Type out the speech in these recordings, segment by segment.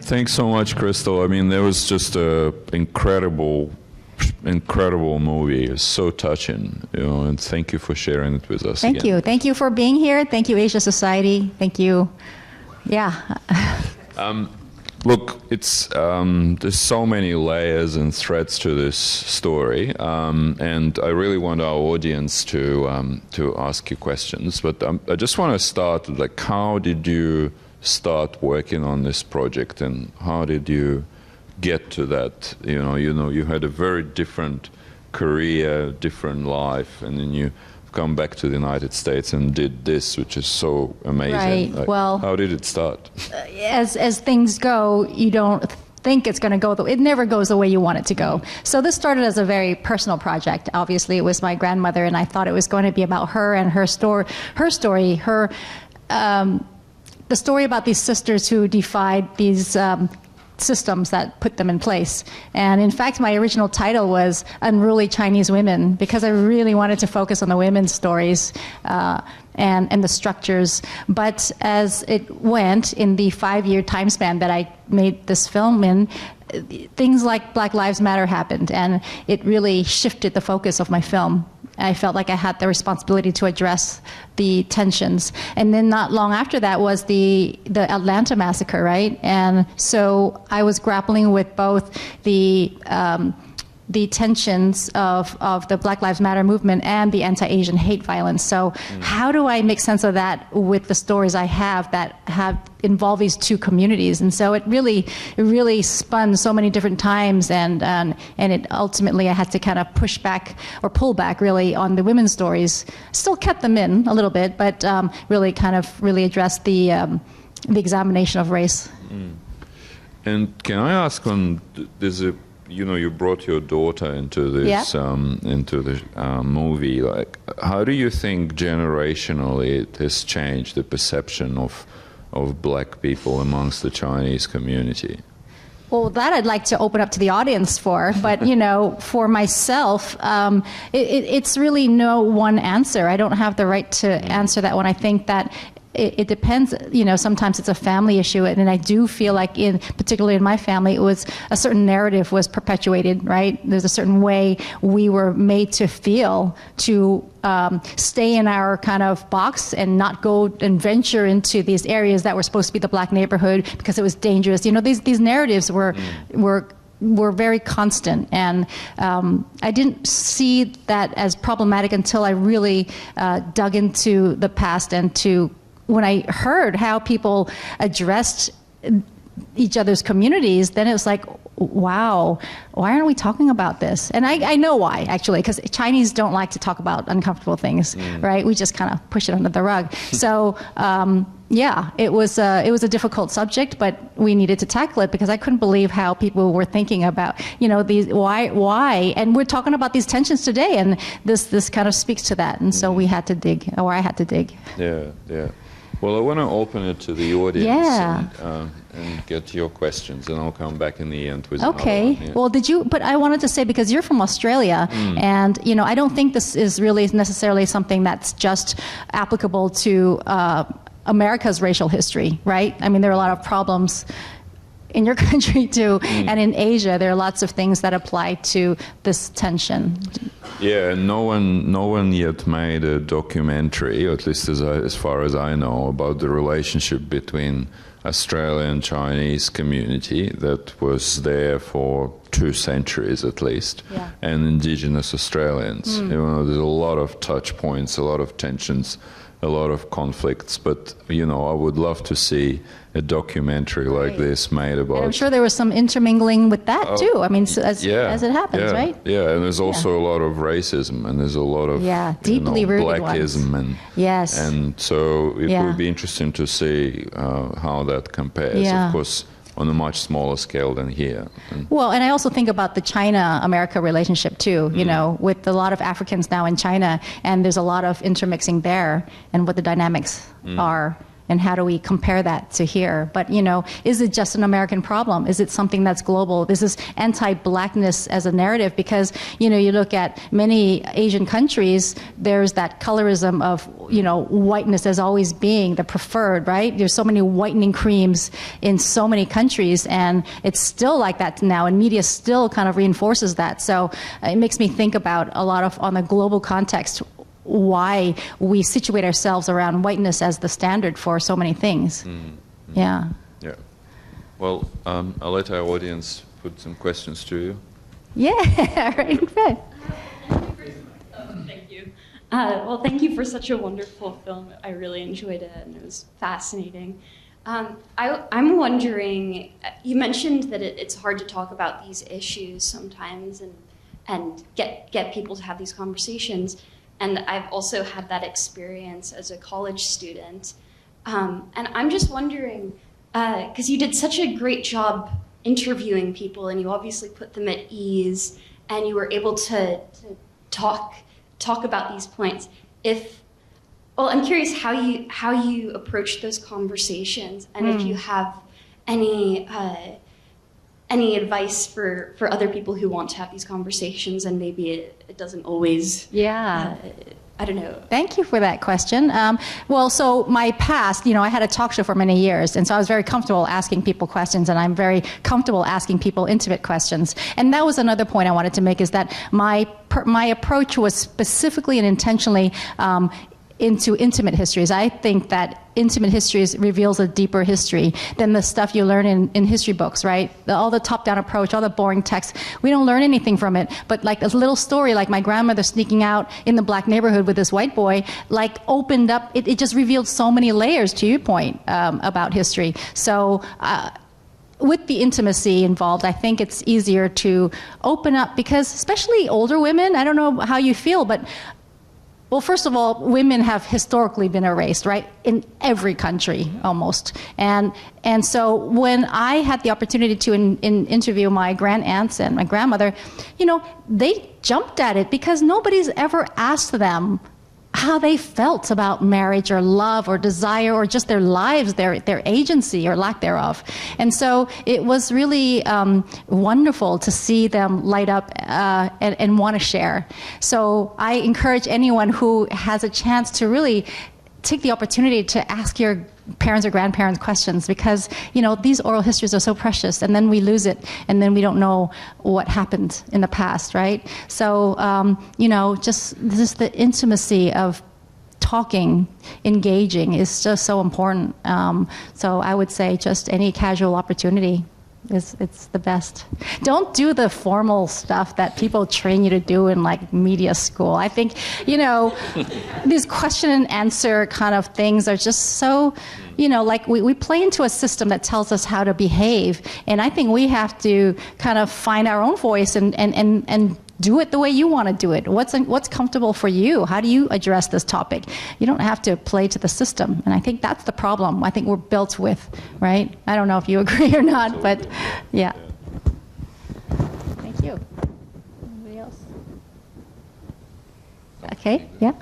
Thanks so much, Crystal. I mean, there was just a incredible movie. It's so touching, and thank you for sharing it with us. Thank you. Thank you for being here. Thank you, Asia Society. Thank you. Yeah. Look, it's there's so many layers and threads to this story, and I really want our audience to ask you questions. But I just want to start with, like, how did you start working on this project, and how did you get to that? You had a very different career, different life, and then you come back to the United States and did this, which is so amazing. Right. Like, well, how did it start? As things go, you don't think it's going to go. It never goes the way you want it to go. So this started as a very personal project. Obviously, it was my grandmother, and I thought it was going to be about her and her story, the story about these sisters who defied these systems that put them in place. And in fact, my original title was Unruly Chinese Women, because I really wanted to focus on the women's stories and the structures. But as it went, in the 5-year time span that I made this film in, things like Black Lives Matter happened, and it really shifted the focus of my film. I felt like I had the responsibility to address the tensions. And then not long after that was the Atlanta massacre, right? And so I was grappling with both the tensions of the Black Lives Matter movement and the anti-Asian hate violence. So how do I make sense of that with the stories I have that have involved these two communities? And so it really spun so many different times, and it ultimately I had to kind of push back or pull back really on the women's stories. Still kept them in a little bit, but really addressed the examination of race. And can I ask, you brought your daughter into this, into the movie. Like, how do you think generationally it has changed the perception of black people amongst the Chinese community? Well, that I'd like to open up to the audience for, but for myself, it's really no one answer. I don't have the right to answer that one. I think that it depends. Sometimes it's a family issue, and I do feel like, particularly in my family, it was a certain narrative was perpetuated. Right? There's a certain way we were made to feel, to stay in our kind of box and not go and venture into these areas that were supposed to be the black neighborhood because it was dangerous. These narratives were very constant, and I didn't see that as problematic until I really dug into the past and when I heard how people addressed each other's communities, then it was like, wow, why aren't we talking about this? And I know why, actually, because Chinese don't like to talk about uncomfortable things, right? We just kind of push it under the rug. So, it was a difficult subject, but we needed to tackle it because I couldn't believe how people were thinking about, these why, and we're talking about these tensions today, and this kind of speaks to that, and so we had to dig, or I had to dig. Yeah. Well, I want to open it to the audience and get your questions, and I'll come back in the end with okay. another one. Yeah. Well, but I wanted to say, because you're from Australia, and I don't think this is really necessarily something that's just applicable to America's racial history, right? I mean, there are a lot of problems in your country too, and in Asia there are lots of things that apply to this tension. Yeah, and no one yet made a documentary, at least as far as I know, about the relationship between Australian and Chinese community that was there for 2 centuries at least, and Indigenous Australians. There's a lot of touch points, a lot of tensions, a lot of conflicts, but I would love to see a documentary like this made about. And I'm sure there was some intermingling with that too. I mean, as it happens, right? Yeah, and there's also a lot of racism, and there's a lot of deeply rooted blackism, ones. and so it would be interesting to see how that compares. Of course, on a much smaller scale than here. Well, and I also think about the China-America relationship too, with a lot of Africans now in China, and there's a lot of intermixing there, and what the dynamics are. and how do we compare that to here? But, is it just an American problem? Is it something that's global? Is this anti-blackness as a narrative? Because, you look at many Asian countries, there's that colorism of, whiteness as always being the preferred, right? There's so many whitening creams in so many countries, and it's still like that now, and media still kind of reinforces that. So it makes me think about a lot of, on the global context, why we situate ourselves around whiteness as the standard for so many things. Yeah. Yeah. Well, I'll let our audience put some questions to you. Yeah, right. Good. Thank you. Well, thank you for such a wonderful film. I really enjoyed it, and it was fascinating. I'm wondering, you mentioned that it's hard to talk about these issues sometimes and get people to have these conversations. And I've also had that experience as a college student. And I'm just wondering, because you did such a great job interviewing people, and you obviously put them at ease, and you were able to talk about these points. I'm curious how you approach those conversations, and if you have any advice for other people who want to have these conversations, and maybe it doesn't always. Yeah. I don't know. Thank you for that question. So my past, I had a talk show for many years, and so I was very comfortable asking people questions, and I'm very comfortable asking people intimate questions. And that was another point I wanted to make, is that my approach was specifically and intentionally into intimate histories. I think that intimate histories reveals a deeper history than the stuff you learn in history books, right? All the top-down approach, all the boring text, we don't learn anything from it. But like a little story, like my grandmother sneaking out in the black neighborhood with this white boy, like opened up, it just revealed so many layers, to your point, about history. So with the intimacy involved, I think it's easier to open up, because especially older women, I don't know how you feel, but well, first of all, women have historically been erased, right, in every country almost. And so when I had the opportunity to interview my grandaunts and my grandmother, they jumped at it, because nobody's ever asked them how they felt about marriage or love or desire or just their lives, their agency or lack thereof. And so it was really wonderful to see them light up and want to share. So I encourage anyone who has a chance to really take the opportunity to ask your parents or grandparents questions, because these oral histories are so precious, and then we lose it, and then we don't know what happened in the past, right? So just the intimacy of talking, engaging is just so important. So I would say just any casual opportunity it's the best. Don't do the formal stuff that people train you to do in like media school. I think, these question and answer kind of things are just so, like we play into a system that tells us how to behave. And I think we have to kind of find our own voice and do it the way you want to do it. What's comfortable for you? How do you address this topic? You don't have to play to the system. And I think that's the problem I think we're built with, right? I don't know if you agree or not, but yeah. Thank you. Anybody else? Okay, yeah.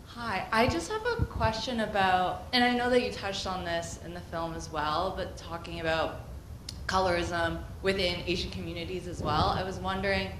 Hi, I just have a question about, and I know that you touched on this in the film as well, but talking about colorism within Asian communities as well. I was wondering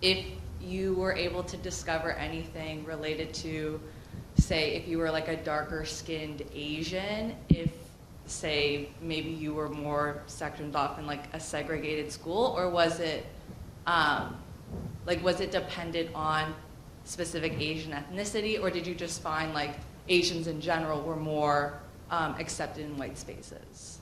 if you were able to discover anything related to, say, if you were like a darker skinned Asian, if, say, maybe you were more sectioned off in like a segregated school, or was it was it dependent on specific Asian ethnicity, or did you just find like Asians in general were more accepted in white spaces?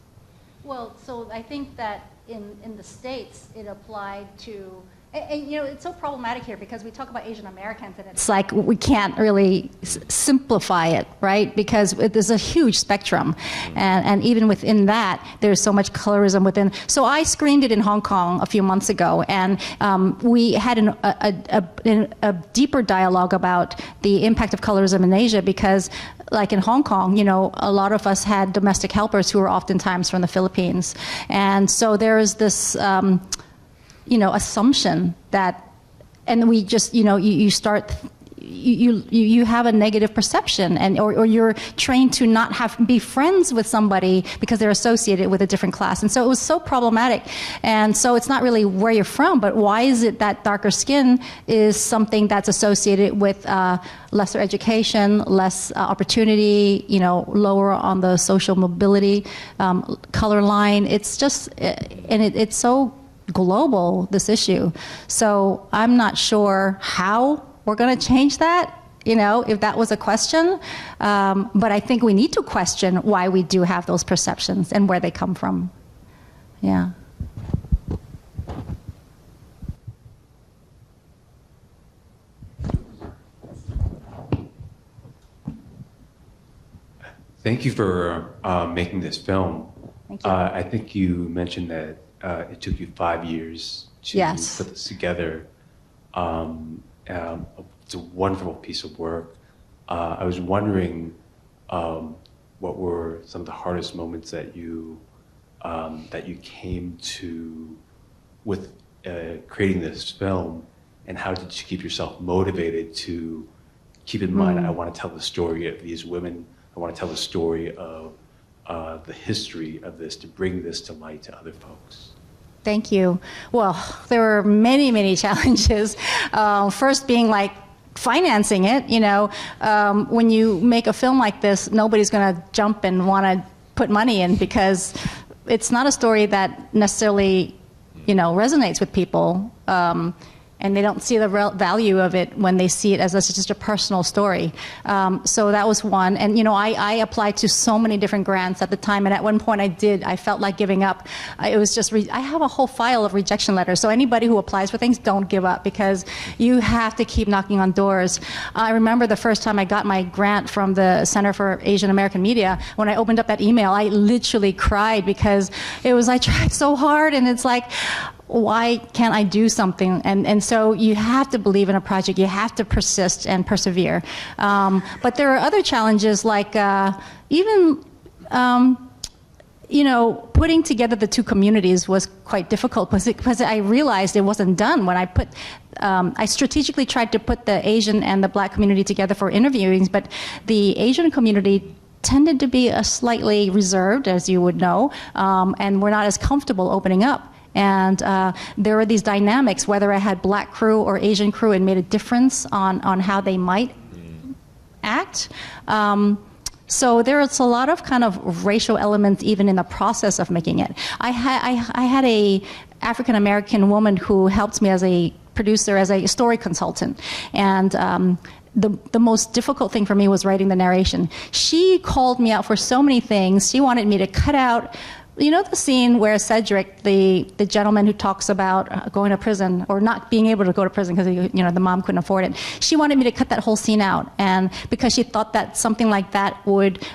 Well, so I think that in the States, it applied to, and it's so problematic here because we talk about Asian Americans, and it's like we can't really simplify it, right? Because there's a huge spectrum, and even within that, there's so much colorism within. So I screened it in Hong Kong a few months ago, and we had a deeper dialogue about the impact of colorism in Asia, because like in Hong Kong, a lot of us had domestic helpers who were oftentimes from the Philippines. And so there is this, assumption that, and we just, you start you have a negative perception, or you're trained to not be friends with somebody because they're associated with a different class. And so it was so problematic. And so it's not really where you're from, but why is it that darker skin is something that's associated with lesser education, less opportunity, lower on the social mobility color line. It's just, and it's so global, this issue. So I'm not sure how we're going to change that, if that was a question. But I think we need to question why we do have those perceptions and where they come from. Yeah. Thank you for making this film. Thank you. I think you mentioned that it took you 5 years to Yes. put this together. It's a wonderful piece of work. I was wondering what were some of the hardest moments that you came to with creating this film, and how did you keep yourself motivated to keep in mind, I want to tell the story of these women, I want to tell the story of the history of this, to bring this to light to other folks? Thank you. Well, there were many, many challenges. First being like financing it. When you make a film like this, nobody's going to jump and want to put money in, because it's not a story that necessarily, resonates with people. And they don't see the real value of it when they see it as just a personal story. So that was one. And, I applied to so many different grants at the time. And at one point I felt like giving up. It was just, I have a whole file of rejection letters. So anybody who applies for things, don't give up, because you have to keep knocking on doors. I remember the first time I got my grant from the Center for Asian American Media. When I opened up that email, I literally cried, because it was, I tried so hard, and it's like, why can't I do something? And so you have to believe in a project. You have to persist and persevere. But there are other challenges, like even, putting together the two communities was quite difficult, because I realized it wasn't done. When I strategically tried to put the Asian and the Black community together for interviewings, but the Asian community tended to be slightly reserved, as you would know, and we're not as comfortable opening up. And there were these dynamics, whether I had Black crew or Asian crew, it made a difference on how they might act. So there's a lot of kind of racial elements even in the process of making it. I had a African American woman who helped me as a producer, as a story consultant, and the most difficult thing for me was writing the narration. She called me out for so many things. She wanted me to cut out, the scene where Cedric, the gentleman who talks about going to prison, or not being able to go to prison because the mom couldn't afford it. She wanted me to cut that whole scene out, and because she thought that something like that would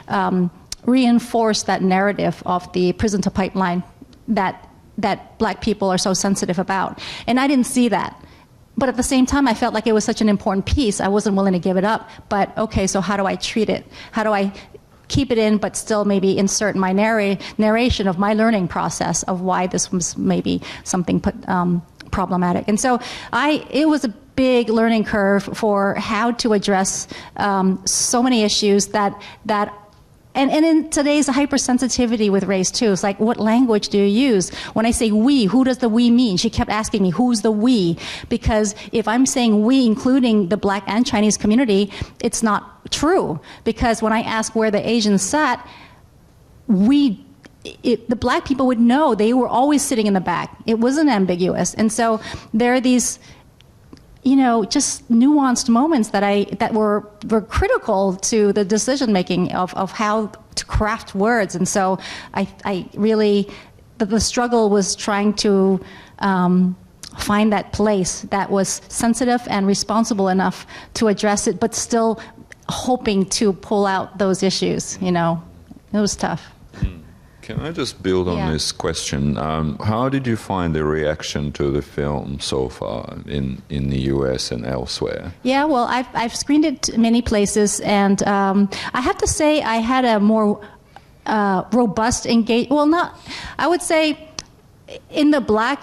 reinforce that narrative of the prison to pipeline that Black people are so sensitive about. And I didn't see that. But at the same time, I felt like it was such an important piece. I wasn't willing to give it up. But okay, so how do I treat it? How do I keep it in, but still maybe insert my narration of my learning process of why this was maybe something problematic? And so it was a big learning curve for how to address so many issues and in today's hypersensitivity with race too, it's like, what language do you use? When I say we, who does the we mean? She kept asking me, who's the we? Because if I'm saying we, including the Black and Chinese community, it's not true. Because when I asked where the Asians sat, the Black people would know. They were always sitting in the back. It wasn't ambiguous. And so there are these, just nuanced moments that were critical to the decision making of how to craft words. And so I really, the struggle was trying to find that place that was sensitive and responsible enough to address it, but still hoping to pull out those issues. It was tough. Can I just build on this question? How did you find the reaction to the film so far in the US and elsewhere? Yeah, well, I've screened it many places, and I have to say I had a more robust engagement. Well, I would say in the Black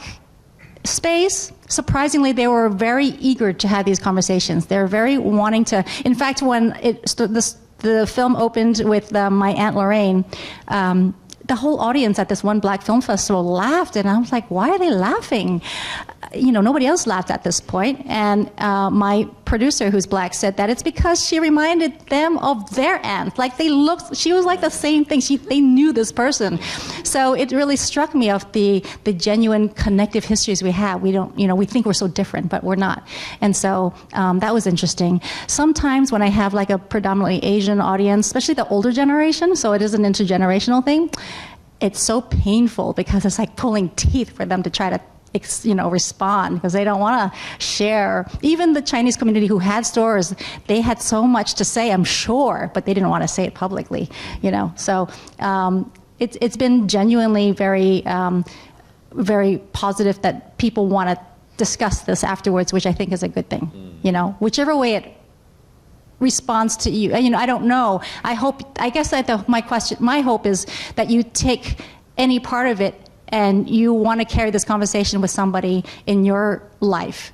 space, surprisingly, they were very eager to have these conversations. They were very wanting to. In fact, when the film opened with my Aunt Lorraine, the whole audience at this one Black film festival laughed, and I was like, why are they laughing? Nobody else laughed at this point. And my producer, who's Black, said that it's because she reminded them of their aunt. Like she was like the same thing. They knew this person. So it really struck me of the genuine connective histories we have. We don't, we think we're so different, but we're not. And so that was interesting. Sometimes when I have like a predominantly Asian audience, especially the older generation, so it is an intergenerational thing, it's so painful because it's like pulling teeth for them to try to respond, because they don't want to share. Even the Chinese community who had stores, they had so much to say, I'm sure, but they didn't want to say it publicly, So it's been genuinely very, very positive that people want to discuss this afterwards, which I think is a good thing. Whichever way it responds to you, I don't know. My hope is that you take any part of it and you want to carry this conversation with somebody in your life,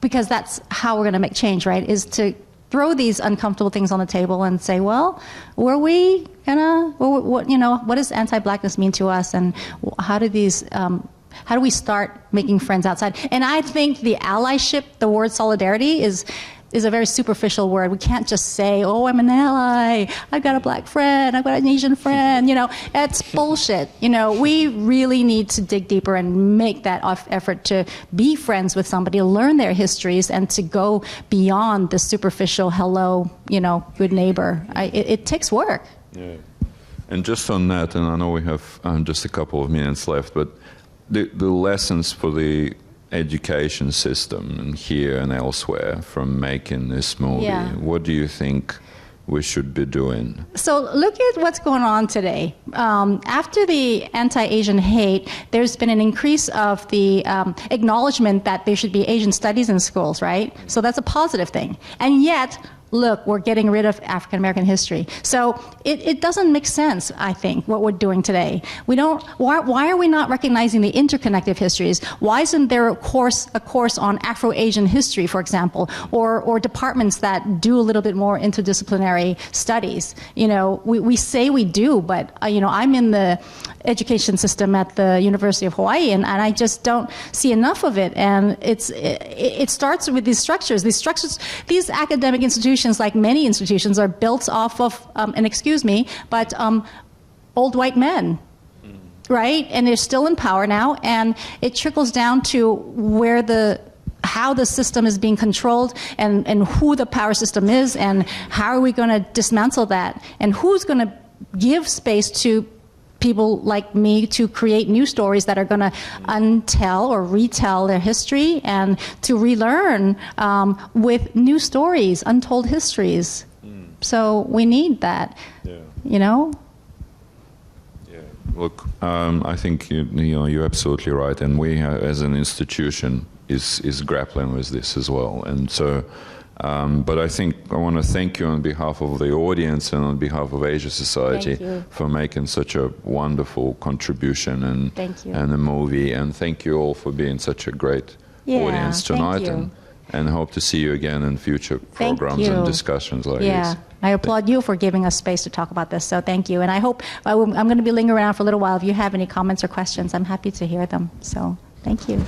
because that's how we're going to make change, right? Is to throw these uncomfortable things on the table and say, well, what does anti-Blackness mean to us, and how do we start making friends outside? And I think the allyship, the word solidarity, is a very superficial word. We can't just say, oh, I'm an ally, I've got a Black friend, I've got an Asian friend, that's bullshit. We really need to dig deeper and make that effort to be friends with somebody, learn their histories, and to go beyond the superficial hello, good neighbor. It takes work. Yeah. And just on that, and I know we have just a couple of minutes left, but the lessons for the education system and here and elsewhere from making this movie, what do you think we should be doing? So look at what's going on today. After the anti-Asian hate, there's been an increase of the acknowledgement that there should be Asian studies in schools, right? So that's a positive thing. And yet, look, we're getting rid of African American history. So it doesn't make sense, I think, what we're doing today. Why are we not recognizing the interconnective histories? Why isn't there a course on Afro-Asian history, for example, or departments that do a little bit more interdisciplinary studies? We say we do, but I'm in the education system at the University of Hawaii, and I just don't see enough of it. And it starts with these structures. These academic institutions, like many institutions, are built off of, old white men, right? And they're still in power now, and it trickles down to how the system is being controlled, and who the power system is, and how are we going to dismantle that, and who's going to give space to people like me to create new stories that are going to untell or retell their history, and to relearn with new stories, untold histories. So we need that, Yeah. Look, I think you're absolutely right, and we as an institution is grappling with this as well. And so, but I think I want to thank you on behalf of the audience and on behalf of Asia Society for making such a wonderful contribution and the movie. And thank you all for being such a great audience tonight. And hope to see you again in future programs and discussions like this. I applaud you for giving us space to talk about this. So thank you. And I hope I'm going to be lingering around for a little while. If you have any comments or questions, I'm happy to hear them. So thank you.